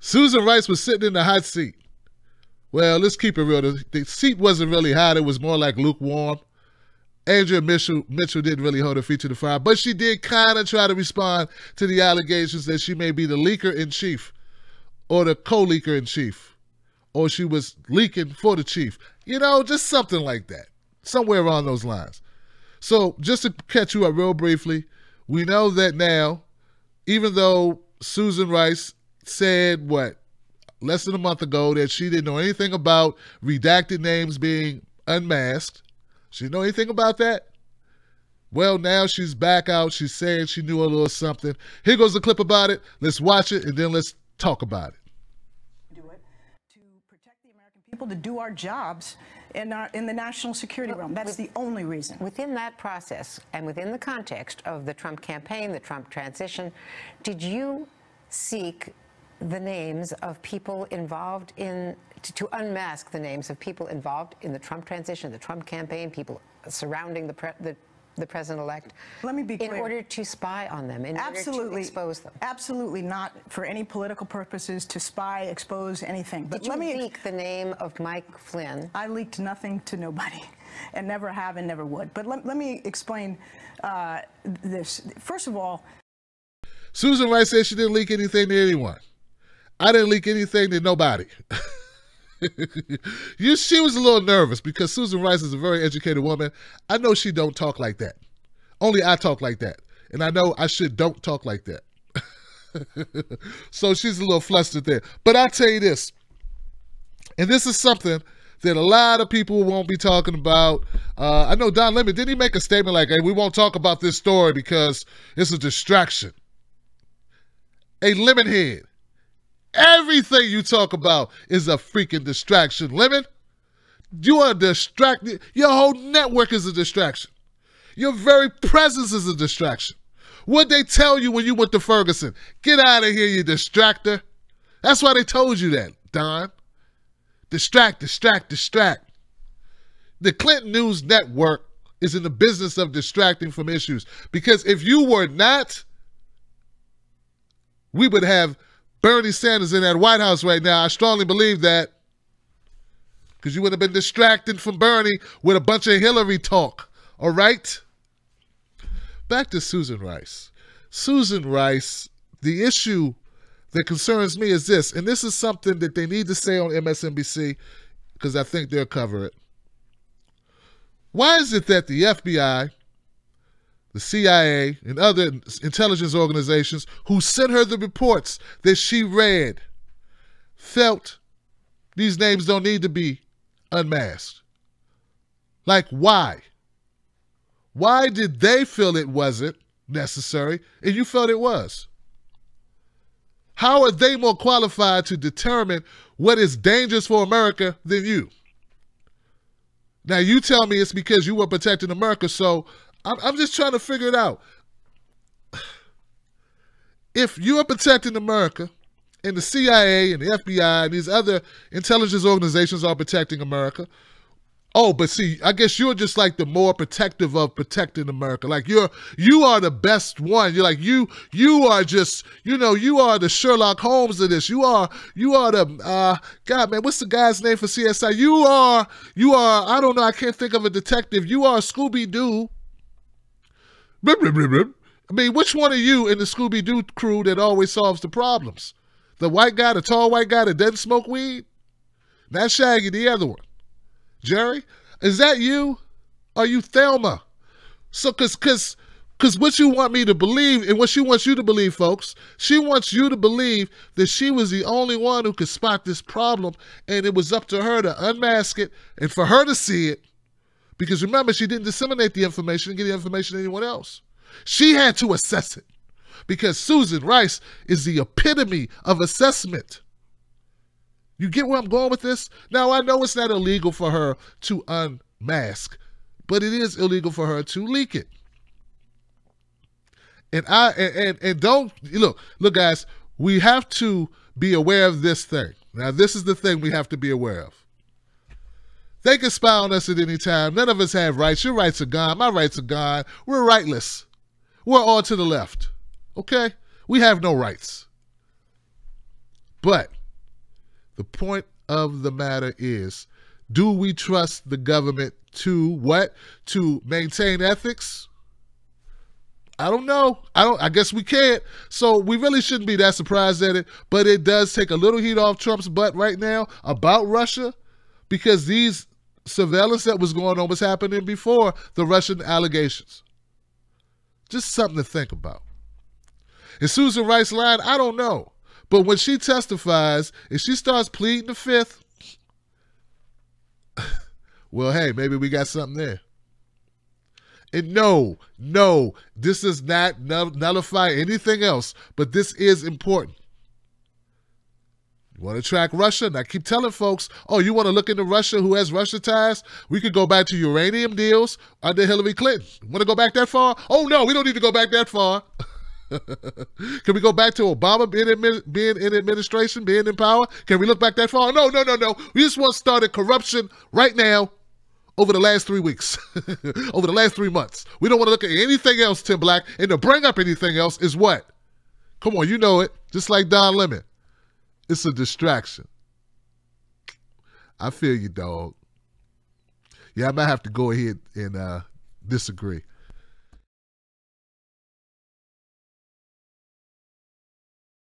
Susan Rice was sitting in the hot seat. Well, let's keep it real. The seat wasn't really hot. It was more like lukewarm. Andrea Mitchell didn't really hold her feet to the fire, but she did kind of try to respond to the allegations that she may be the leaker-in-chief or the co-leaker-in-chief, or she was leaking for the chief. You know, just something like that, somewhere around those lines. So just to catch you up real briefly, we know that now, even though Susan Rice said, less than a month ago, that she didn't know anything about redacted names being unmasked. She didn't know anything about that. Well, now she's back out. She's saying she knew a little something. Here goes the clip about it. Let's watch it, and then let's talk about it. Do it to protect the American people, to do our jobs in the national security realm. That's the only reason. Within that process and within the context of the Trump campaign, the Trump transition, did you seek the names of people involved in, to unmask the names of people involved in the Trump transition, the Trump campaign, people surrounding the president-elect? Let me be clear. In order to spy on them, in order to expose them? Absolutely not for any political purposes, to spy, expose, anything. But Did you leak the name of Mike Flynn? I leaked nothing to nobody, and never have and never would. But let me explain this. First of all, Susan Rice said she didn't leak anything to anyone. I didn't leak anything to nobody. She was a little nervous because Susan Rice is a very educated woman. I know she don't talk like that. Only I talk like that. And I know I don't talk like that. So she's a little flustered there. But I'll tell you this, and this is something that a lot of people won't be talking about. I know Don Lemon, didn't he make a statement like, hey, we won't talk about this story because it's a distraction? Hey, Lemonhead, everything you talk about is a freaking distraction. Lemon, you are distracted. Your whole network is a distraction. Your very presence is a distraction. What'd they tell you when you went to Ferguson? Get out of here, you distractor. That's why they told you that, Don. Distract, distract, distract. The Clinton News Network is in the business of distracting from issues. Because if you were not, we would have Bernie Sanders in that White House right now. I strongly believe that. Because you would have been distracted from Bernie with a bunch of Hillary talk. All right? Back to Susan Rice. Susan Rice, the issue that concerns me is this, and this is something that they need to say on MSNBC because I think they'll cover it. Why is it that the FBI, the CIA, and other intelligence organizations who sent her the reports that she read felt these names don't need to be unmasked? Like, why? Why did they feel it wasn't necessary and you felt it was? How are they more qualified to determine what is dangerous for America than you? Now, you tell me it's because you were protecting America, so I'm just trying to figure it out. If you are protecting America and the CIA and the FBI and these other intelligence organizations are protecting America, oh, but see, I guess you're just like the more protective of protecting America. Like you are the best one. You're like you are just, you are the Sherlock Holmes of this. You are the God, man, what's the guy's name for CSI? You are I don't know, I can't think of a detective. You are Scooby-Doo. I mean, which one of you in the Scooby-Doo crew that always solves the problems? The white guy, the tall white guy that doesn't smoke weed? Not Shaggy, the other one. Jerry, is that you? Are you Thelma? So, cause what you want me to believe and what she wants you to believe, folks, she wants you to believe that she was the only one who could spot this problem and it was up to her to unmask it and for her to see it. Because remember, she didn't disseminate the information and get the information to anyone else. She had to assess it because Susan Rice is the epitome of assessment. You get where I'm going with this? Now, I know it's not illegal for her to unmask, but it is illegal for her to leak it. And don't look, guys, we have to be aware of this thing. Now, this is the thing we have to be aware of. They can spy on us at any time. None of us have rights. Your rights are gone. My rights are gone. We're rightless. We're all to the left. Okay? We have no rights. But the point of the matter is, do we trust the government to what? To maintain ethics? I don't know. I guess we can't. So we really shouldn't be that surprised at it. But it does take a little heat off Trump's butt right now about Russia, because these surveillance that was going on was happening before the Russian allegations. Just something to think about. Is Susan Rice lying? I don't know. But when she testifies, if she starts pleading the fifth, well, hey, maybe we got something there. And no, this does not nullify anything else, but this is important. You want to track Russia? Now keep telling folks, oh, you want to look into Russia, who has Russia ties? We could go back to uranium deals under Hillary Clinton. Want to go back that far? Oh, no, we don't need to go back that far. Can we go back to Obama being in administration, being in power? Can we look back that far? No. We just want to start corruption right now over the last 3 weeks, over the last 3 months. We don't want to look at anything else, Tim Black, and to bring up anything else is what? Come on, you know it. Just like Don Lemon. It's a distraction. I feel you, dog. Yeah, I might have to go ahead and disagree.